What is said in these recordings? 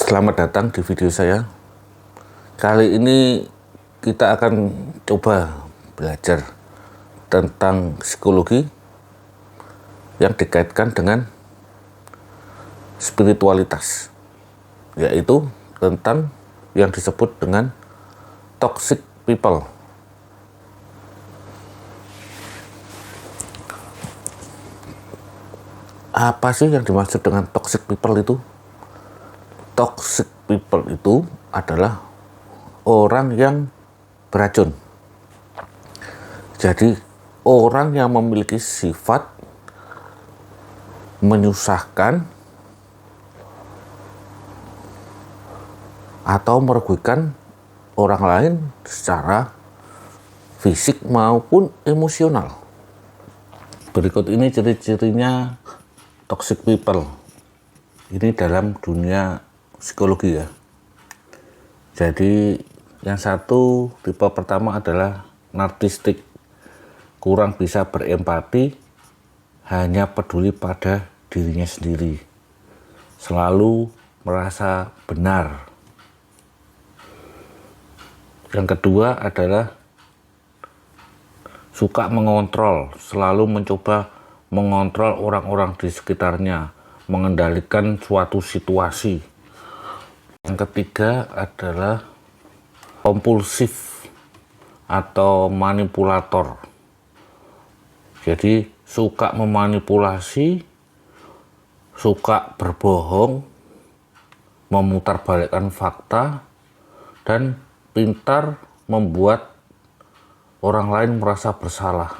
Selamat datang di video saya. Kali ini kita akan coba belajar tentang psikologi yang dikaitkan dengan spiritualitas, yaitu tentang yang disebut dengan toxic people. Apa sih yang dimaksud dengan toxic people itu? Toxic people itu adalah orang yang beracun. Jadi orang yang memiliki sifat menyusahkan atau merugikan orang lain secara fisik maupun emosional. Berikut ini ciri-cirinya toxic people. Ini dalam dunia psikologi ya. Jadi yang satu, tipe pertama adalah narsistik, kurang bisa berempati, hanya peduli pada dirinya sendiri, selalu merasa benar. Yang kedua adalah suka mengontrol, selalu mencoba mengontrol orang-orang di sekitarnya, mengendalikan suatu situasi. Yang ketiga adalah kompulsif atau manipulator. Jadi suka memanipulasi, suka berbohong, memutarbalikkan fakta, dan pintar membuat orang lain merasa bersalah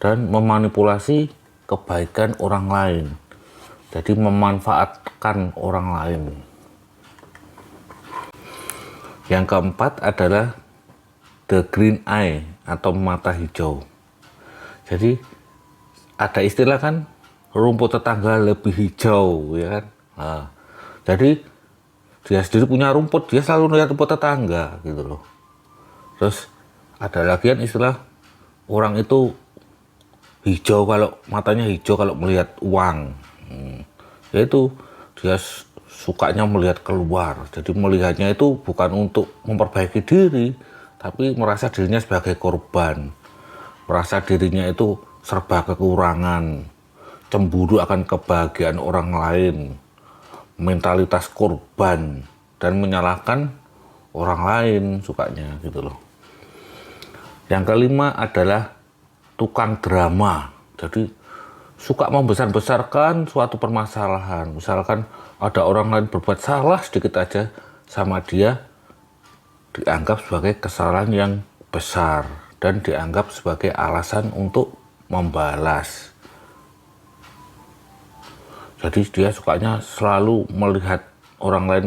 dan memanipulasi kebaikan orang lain. Jadi memanfaatkan orang lain. Yang keempat adalah the green eye atau mata hijau. Jadi ada istilah kan, rumput tetangga lebih hijau, ya kan? Nah, jadi dia sendiri punya rumput, dia selalu melihat rumput tetangga gitu loh. Terus ada lagi kan istilah orang itu hijau kalau matanya hijau kalau melihat uang. Yaitu dia sukanya melihat keluar, jadi melihatnya itu bukan untuk memperbaiki diri, tapi merasa dirinya sebagai korban, merasa dirinya itu serba kekurangan, cemburu akan kebahagiaan orang lain, mentalitas korban, dan menyalahkan orang lain sukanya gitu loh. Yang kelima adalah tukang drama, jadi suka membesar-besarkan suatu permasalahan. Misalkan ada orang lain berbuat salah sedikit aja sama dia, dianggap sebagai kesalahan yang besar dan dianggap sebagai alasan untuk membalas. Jadi dia sukanya selalu melihat orang lain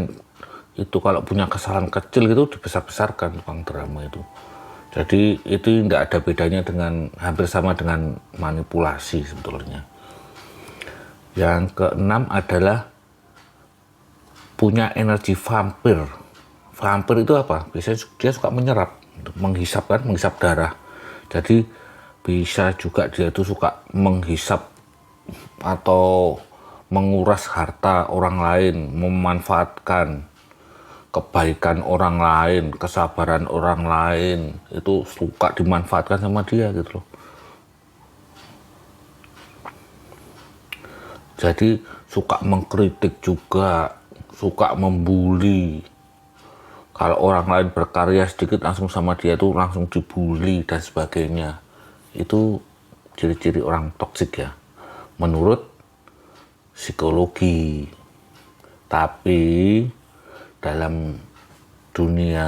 itu kalau punya kesalahan kecil itu dibesar-besarkan, tukang drama itu. Jadi itu tidak ada bedanya dengan, hampir sama dengan manipulasi sebetulnya. Yang keenam adalah punya energi vampir. Vampir itu apa? Biasanya dia suka menyerap, menghisap kan, menghisap darah. Jadi bisa juga dia itu suka menghisap atau menguras harta orang lain, memanfaatkan kebaikan orang lain, kesabaran orang lain, itu suka dimanfaatkan sama dia gitu loh. Jadi suka mengkritik juga, suka membuli. Kalau orang lain berkarya sedikit langsung sama dia tuh langsung dibully dan sebagainya. Itu ciri-ciri orang toksik ya, menurut psikologi. Tapi dalam dunia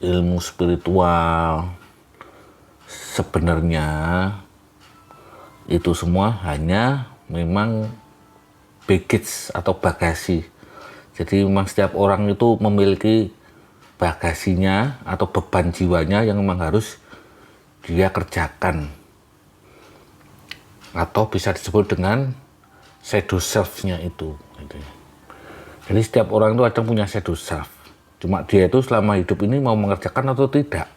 ilmu spiritual sebenarnya Itu semua hanya memang baggage atau bagasi. Jadi memang setiap orang itu memiliki bagasinya atau beban jiwanya yang memang harus dia kerjakan, atau bisa disebut dengan shadow self-nya itu. Jadi setiap orang itu ada punya shadow self. Cuma dia itu selama hidup ini mau mengerjakan atau tidak.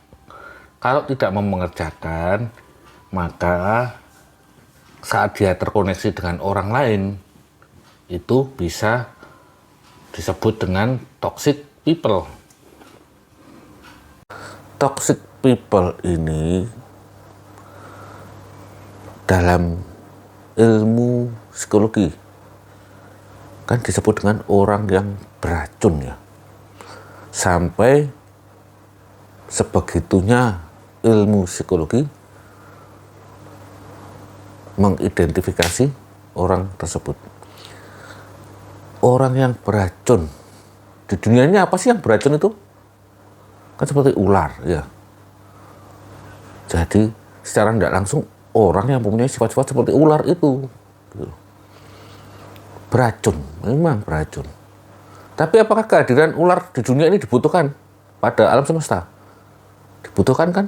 Kalau tidak mau mengerjakan, maka saat dia terkoneksi dengan orang lain, itu bisa disebut dengan toxic people. Toxic people ini dalam ilmu psikologi kan disebut dengan orang yang beracun ya. Sampai sebegitunya ilmu psikologi mengidentifikasi orang tersebut. Orang yang beracun di dunia ini, apa sih yang beracun itu? Kan seperti ular ya. Jadi secara tidak langsung orang yang mempunyai sifat-sifat seperti ular itu beracun, memang beracun. Tapi apakah kehadiran ular di dunia ini dibutuhkan pada alam semesta? Dibutuhkan kan?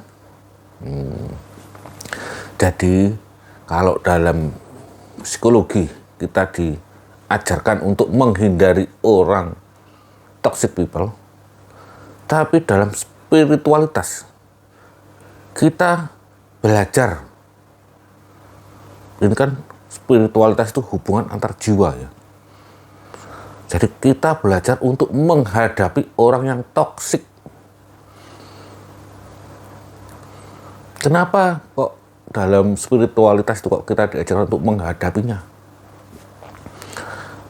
Jadi kalau dalam psikologi kita diajarkan untuk menghindari orang toxic people, tapi dalam spiritualitas kita belajar. Ini kan spiritualitas itu hubungan antar jiwa ya. Jadi kita belajar untuk menghadapi orang yang toksik. Kenapa kok dalam spiritualitas itu kok kita diajarkan untuk menghadapinya?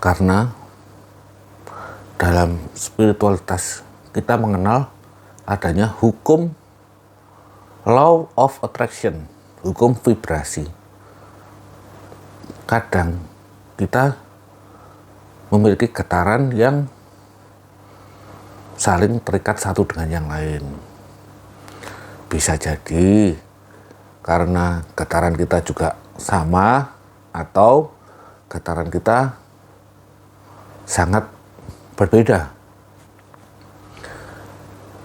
Karena dalam spiritualitas kita mengenal adanya hukum law of attraction, hukum vibrasi. Kadang kita memiliki getaran yang saling terikat satu dengan yang lain. Bisa jadi karena getaran kita juga sama, atau getaran kita sangat berbeda.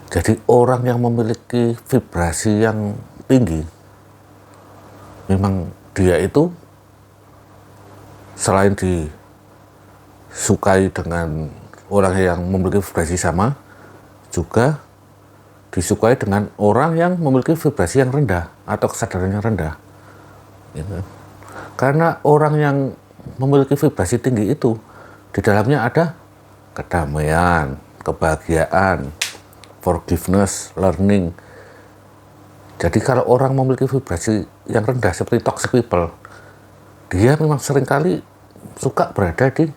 Jadi orang yang memiliki vibrasi yang tinggi, memang dia itu selain disukai dengan orang yang memiliki vibrasi sama, juga disukai dengan orang yang memiliki vibrasi yang rendah atau kesadaran yang rendah. Karena orang yang memiliki vibrasi tinggi itu, di dalamnya ada kedamaian, kebahagiaan, forgiveness, learning. Jadi kalau orang memiliki vibrasi yang rendah seperti toxic people, dia memang seringkali suka berada di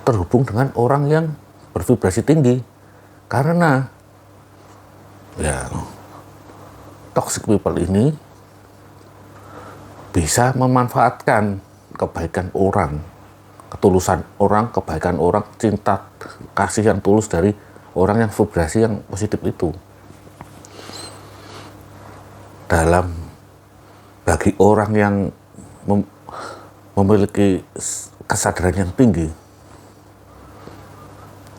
terhubung dengan orang yang bervibrasi tinggi. Karena ya toxic people ini bisa memanfaatkan kebaikan orang, ketulusan orang, kebaikan orang, cinta kasih yang tulus dari orang yang vibrasi yang positif itu. Bagi orang yang memiliki kesadaran yang tinggi,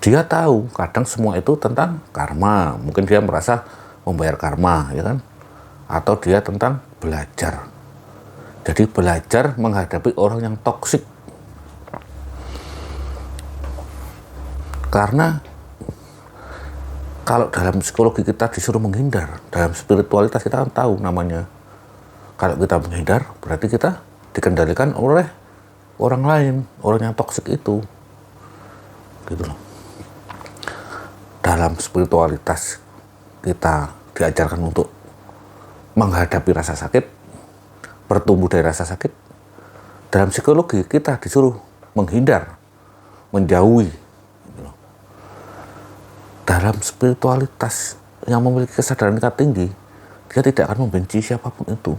dia tahu kadang semua itu tentang karma. Mungkin dia merasa membayar karma, ya kan? Atau dia tentang belajar. Jadi belajar menghadapi orang yang toksik. Karena kalau dalam psikologi kita disuruh menghindar, dalam spiritualitas kita kan tahu namanya. Kalau kita menghindar, berarti kita dikendalikan oleh orang lain, orang yang toksik itu. Gitu loh. Dalam spiritualitas kita diajarkan untuk menghadapi rasa sakit, bertumbuh dari rasa sakit. Dalam psikologi kita disuruh menghindar, menjauhi. Gitu loh. Dalam spiritualitas yang memiliki kesadaran tingkat tinggi, dia tidak akan membenci siapapun itu.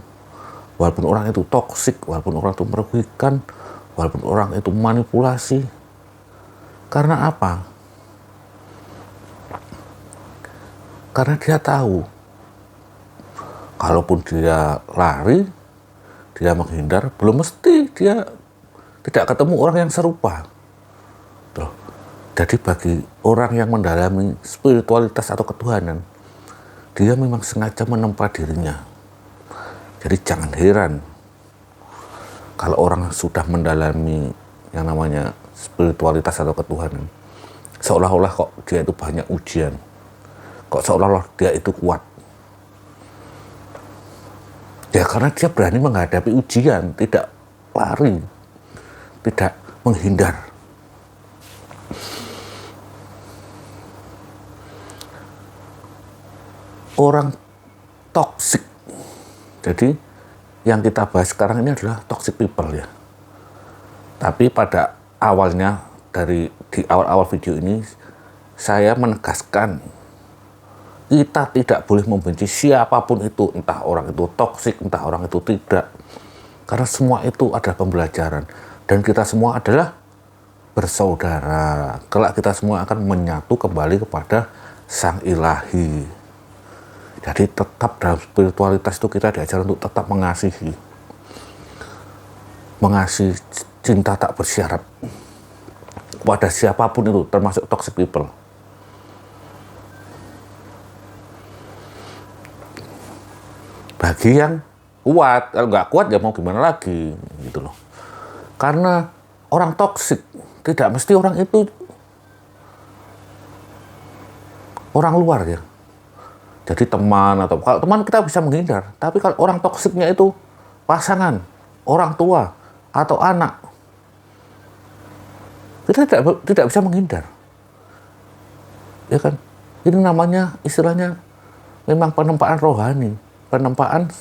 Walaupun orang itu toksik, walaupun orang itu merugikan, walaupun orang itu manipulasi. Karena apa? Karena dia tahu, kalaupun dia lari, dia menghindar, belum mesti dia tidak ketemu orang yang serupa. Tuh. Jadi bagi orang yang mendalami spiritualitas atau ketuhanan, dia memang sengaja menempa dirinya. Jadi jangan heran kalau orang sudah mendalami yang namanya spiritualitas atau ketuhanan, seolah-olah kok dia itu banyak ujian, kok seolah-olah dia itu kuat. Ya karena dia berani menghadapi ujian, tidak lari, tidak menghindar. Orang toksik. Jadi yang kita bahas sekarang ini adalah toxic people ya. Tapi pada awalnya di awal-awal video ini saya menegaskan kita tidak boleh membenci siapapun itu, entah orang itu toksik, entah orang itu tidak. Karena semua itu adalah pembelajaran dan kita semua adalah bersaudara. Kelak kita semua akan menyatu kembali kepada Sang Ilahi. Jadi tetap dalam spiritualitas itu kita diajar untuk tetap mengasihi. Mengasihi, cinta tak bersyarat kepada siapapun itu, termasuk toxic people. Bagi yang kuat, kalau nggak kuat ya mau gimana lagi, gitu loh. Karena orang toksik tidak mesti orang itu orang luar ya. Jadi teman, atau kalau teman kita bisa menghindar, tapi kalau orang toksiknya itu pasangan, orang tua, atau anak, kita tidak bisa menghindar. Ya kan? Ini namanya istilahnya memang penempaan rohani, penempaan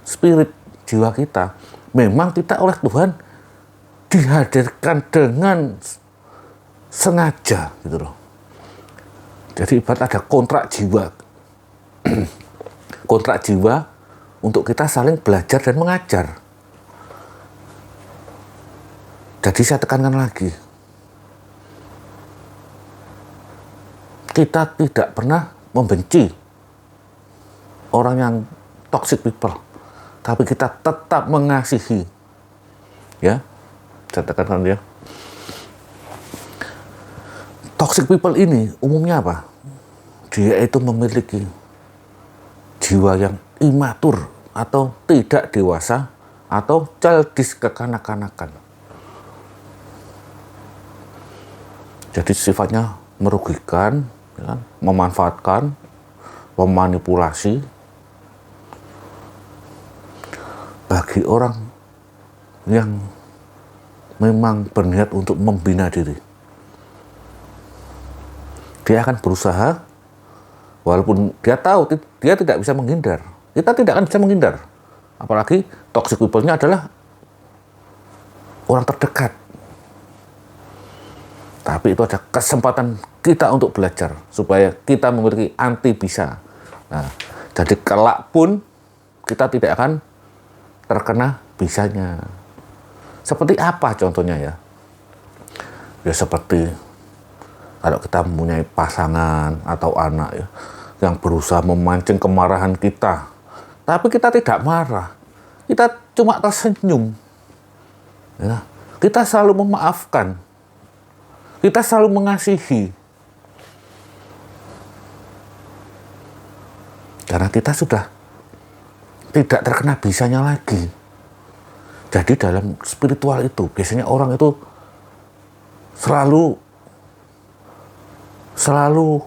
spirit jiwa kita. Memang kita oleh Tuhan dihadirkan dengan sengaja gitu loh. Jadi ibarat ada kontrak jiwa. Kontrak jiwa untuk kita saling belajar dan mengajar. Jadi saya tekankan lagi, kita tidak pernah membenci orang yang toxic people, tapi kita tetap mengasihi. Ya, saya tekankan ya. Toxic people ini umumnya apa? Dia itu memiliki jiwa yang imatur atau tidak dewasa atau childish, kekanak-kanakan. Jadi sifatnya merugikan, ya kan? Memanfaatkan, memanipulasi. Bagi orang yang memang berniat untuk membina diri, dia akan berusaha. Walaupun dia tahu dia tidak bisa menghindar, kita tidak akan bisa menghindar. Apalagi toxic people-nya adalah orang terdekat. Tapi itu ada kesempatan kita untuk belajar supaya kita memiliki anti bisa. Nah, jadi kelak pun kita tidak akan terkena bisanya. Seperti apa contohnya ya? Ya seperti kalau kita mempunyai pasangan atau anak ya, yang berusaha memancing kemarahan kita, tapi kita tidak marah, kita cuma tersenyum, ya. Kita selalu memaafkan, kita selalu mengasihi, karena kita sudah tidak terkena bisanya lagi. Jadi dalam spiritual itu biasanya orang itu selalu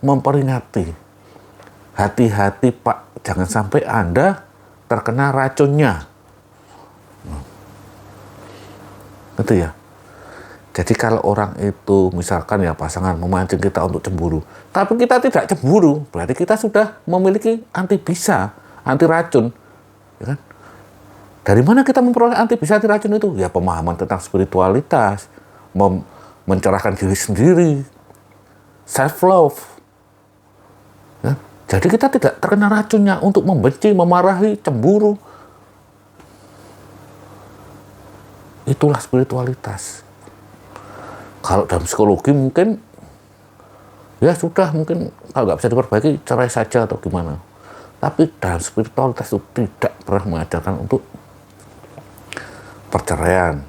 memperingati, hati-hati Pak, jangan sampai Anda terkena racunnya. Gitu ya. Jadi kalau orang itu misalkan ya pasangan memancing kita untuk cemburu, tapi kita tidak cemburu, berarti kita sudah memiliki anti bisa, anti racun. Ya kan? Dari mana kita memperoleh anti bisa, anti racun itu? Ya pemahaman tentang spiritualitas, mencerahkan diri sendiri, self love. Ya? Jadi kita tidak terkena racunnya untuk membenci, memarahi, cemburu. Itulah spiritualitas. Kalau dalam psikologi mungkin ya sudah, mungkin kalau nggak bisa diperbaiki cerai saja atau gimana. Tapi dalam spiritualitas itu tidak pernah mengajarkan untuk perceraian,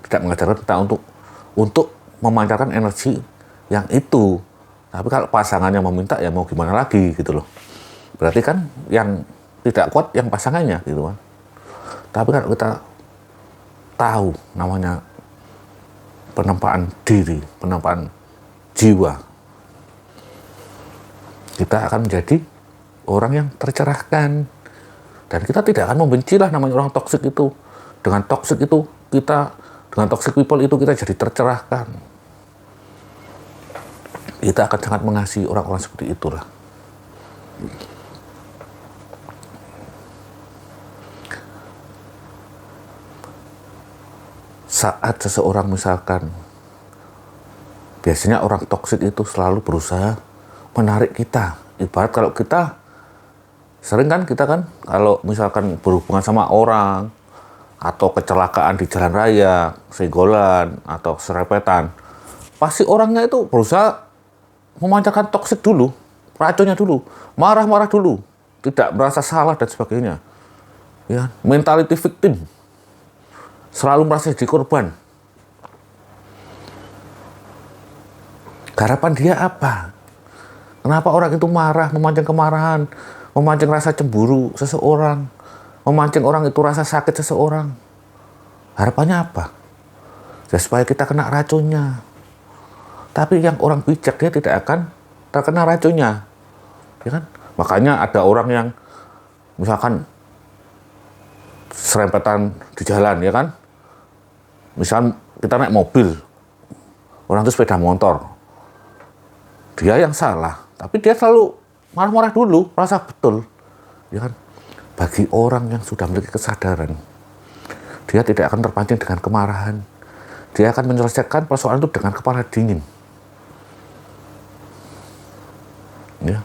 tidak mengajarkan kita untuk memancarkan energi yang itu. Tapi kalau pasangannya meminta, ya mau gimana lagi gitu loh. Berarti kan yang tidak kuat yang pasangannya gitu kan. Tapi kalau kita tahu namanya penempaan diri, penempaan jiwa, kita akan menjadi orang yang tercerahkan. Dan kita tidak akan membenci lah namanya orang toksik itu. Dengan toxic people itu kita jadi tercerahkan. Kita akan sangat mengasihi orang-orang seperti itulah. Saat seseorang misalkan, biasanya orang toksik itu selalu berusaha menarik kita. Ibarat kalau kita, sering kan kita kan kalau misalkan berhubungan sama orang, atau kecelakaan di jalan raya, senggolan, atau serepetan, pasti orangnya itu berusaha memancarkan toksik dulu, racunnya dulu, marah-marah dulu, tidak merasa salah dan sebagainya. Ya, mentality victim, selalu merasa jadi korban. Harapan dia apa? Kenapa orang itu marah, memancing kemarahan, memancing rasa cemburu seseorang, memancing orang itu rasa sakit seseorang? Harapannya apa? Ya, supaya kita kena racunnya. Tapi yang orang bijak, dia tidak akan terkena racunnya, ya kan? Makanya ada orang yang misalkan serempetan di jalan, ya kan? Misal kita naik mobil, orang itu sepeda motor, dia yang salah, tapi dia selalu marah-marah dulu, merasa betul, ya kan? Bagi orang yang sudah memiliki kesadaran, dia tidak akan terpancing dengan kemarahan. Dia akan menyelesaikan persoalan itu dengan kepala dingin. Ya.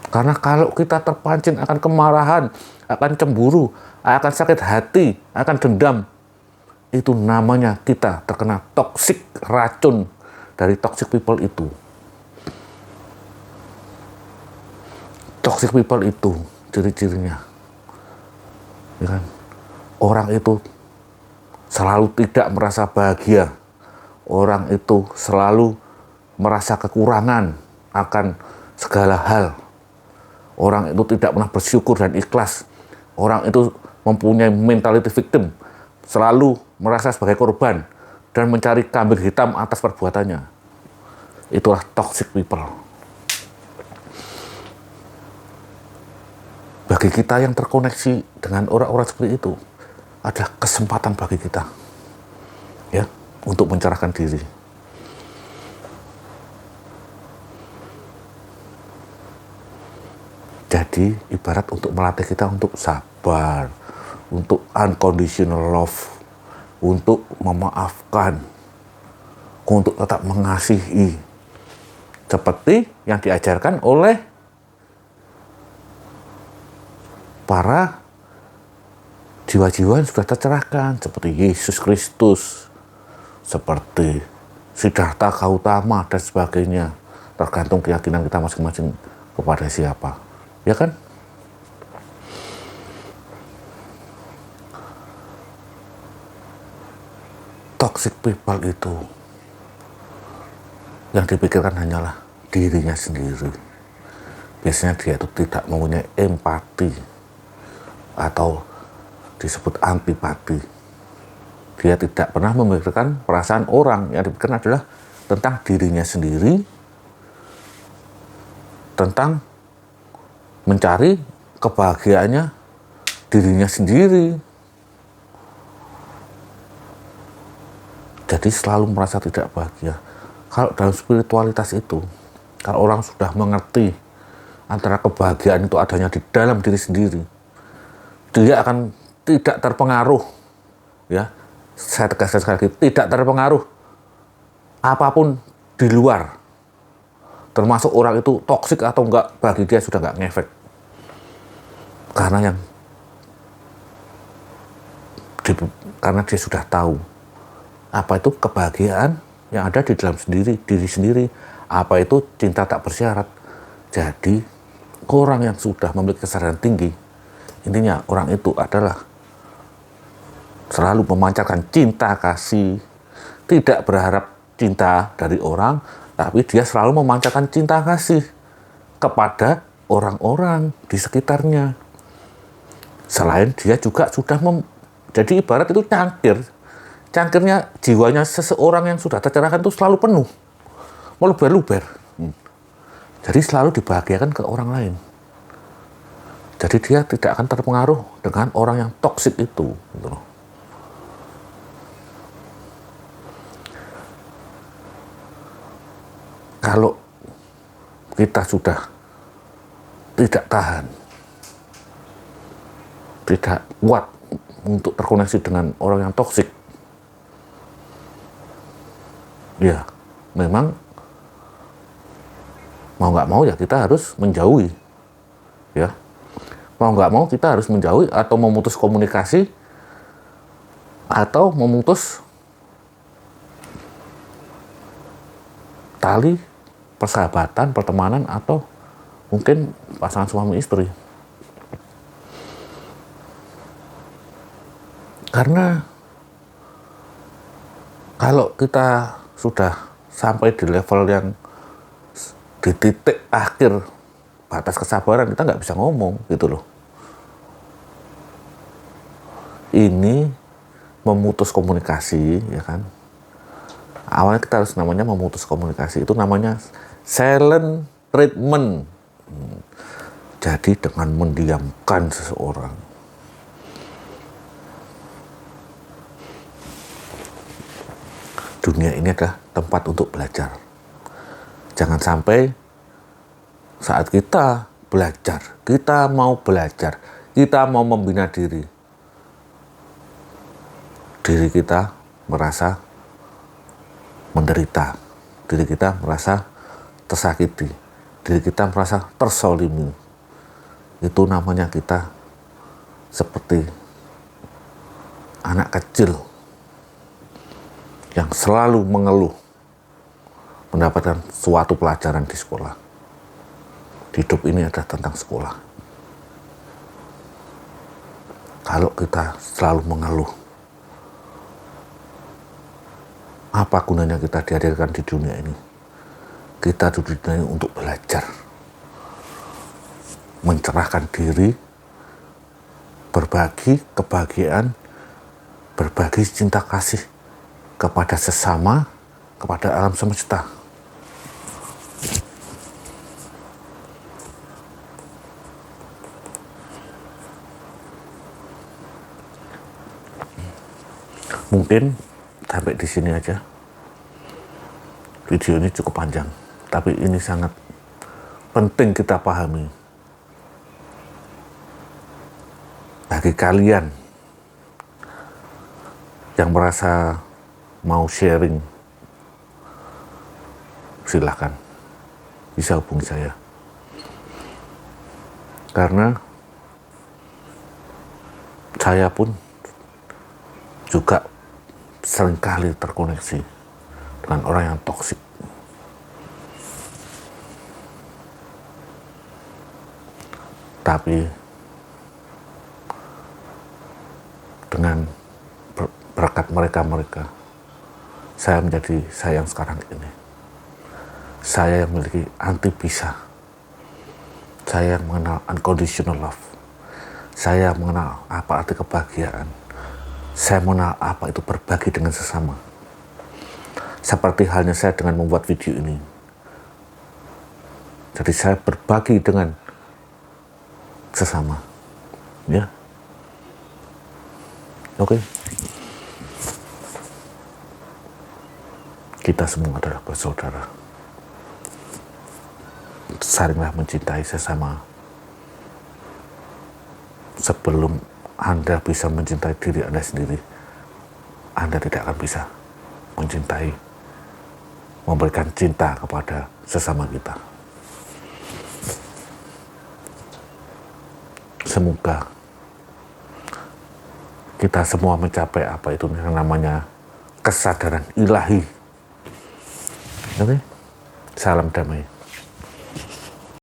Karena kalau kita terpancing akan kemarahan, akan cemburu, akan sakit hati, akan dendam, itu namanya kita terkena toksik, racun dari toxic people itu. Toxic people itu ciri-cirinya, ya kan? Orang itu selalu tidak merasa bahagia. Orang itu selalu merasa kekurangan akan segala hal. Orang itu tidak pernah bersyukur dan ikhlas. Orang itu mempunyai mentality victim, selalu merasa sebagai korban dan mencari kambing hitam atas perbuatannya. Itulah toxic people. Bagi kita yang terkoneksi dengan orang-orang seperti itu, ada kesempatan bagi kita, ya, untuk mencerahkan diri. Jadi ibarat untuk melatih kita untuk sabar, untuk unconditional love, untuk memaafkan, untuk tetap mengasihi, seperti yang diajarkan oleh para jiwa-jiwa yang sudah tercerahkan, seperti Yesus Kristus, seperti Siddhartha Gautama dan sebagainya. Tergantung keyakinan kita masing-masing kepada siapa, ya kan? Toxic people itu yang dipikirkan hanyalah dirinya sendiri. Biasanya dia itu tidak mempunyai empati atau disebut antipati. Dia tidak pernah memikirkan perasaan orang. Yang dipikirkan adalah tentang dirinya sendiri, tentang mencari kebahagiaannya dirinya sendiri. Jadi selalu merasa tidak bahagia. Kalau dalam spiritualitas itu, kalau orang sudah mengerti antara kebahagiaan itu adanya di dalam diri sendiri, dia akan tidak terpengaruh, ya, saya tegaskan sekali lagi, tidak terpengaruh apapun di luar, termasuk orang itu toksik atau enggak, bagi dia sudah enggak ngefek. Karena dia sudah tahu apa itu kebahagiaan yang ada di dalam diri sendiri, apa itu cinta tak bersyarat. Jadi orang yang sudah memiliki kesadaran tinggi, intinya orang itu adalah selalu memancarkan cinta kasih, tidak berharap cinta dari orang, tapi dia selalu memancarkan cinta kasih kepada orang-orang di sekitarnya. Selain dia juga sudah jadi ibarat itu cangkirnya jiwanya seseorang yang sudah tercerahkan itu selalu penuh, meluber-luber. Jadi selalu dibahagiakan ke orang lain. Jadi dia tidak akan terpengaruh dengan orang yang toksik itu, gitu loh. Kalau kita sudah tidak tahan, tidak kuat untuk terkoneksi dengan orang yang toksik, ya memang mau nggak mau ya kita harus menjauhi, ya mau nggak mau kita harus menjauhi atau memutus komunikasi atau memutus tali persahabatan, pertemanan, atau mungkin pasangan suami istri. Karena kalau kita sudah sampai di level yang di titik akhir batas kesabaran, kita nggak bisa ngomong, gitu loh. Ini memutus komunikasi, ya kan? Awalnya kita harus namanya memutus komunikasi, itu namanya silent treatment. Jadi dengan mendiamkan seseorang. Dunia ini adalah tempat untuk belajar. Jangan sampai saat kita belajar, kita mau belajar, kita mau membina diri kita merasa menderita, diri kita merasa tersakiti, diri kita merasa tersolimi. Itu namanya kita seperti anak kecil yang selalu mengeluh mendapatkan suatu pelajaran di sekolah. Hidup ini adalah tentang sekolah. Kalau kita selalu mengeluh, apa gunanya kita dihadirkan di dunia ini? Kita di dunia ini untuk belajar, mencerahkan diri, berbagi kebahagiaan, berbagi cinta kasih kepada sesama, kepada alam semesta. Mungkin sampai di sini aja. Video ini cukup panjang, tapi ini sangat penting kita pahami. Bagi kalian yang merasa mau sharing, silahkan, bisa hubungi saya. Karena saya pun juga seringkali terkoneksi dengan orang yang toksik. Tapi dengan berkat mereka, saya menjadi saya yang sekarang ini. Saya yang memiliki anti-bisa. Saya yang mengenal unconditional love. Saya mengenal apa arti kebahagiaan. Saya mengenal apa itu berbagi dengan sesama. Seperti halnya saya dengan membuat video ini. Jadi saya berbagi dengan sesama. Ya. Oke. Kita semua adalah bersaudara. Salinglah mencintai sesama. Sebelum Anda bisa mencintai diri Anda sendiri, Anda tidak akan bisa mencintai, memberikan cinta kepada sesama kita. Semoga kita semua mencapai apa itu yang namanya kesadaran ilahi. Oke? Salam damai.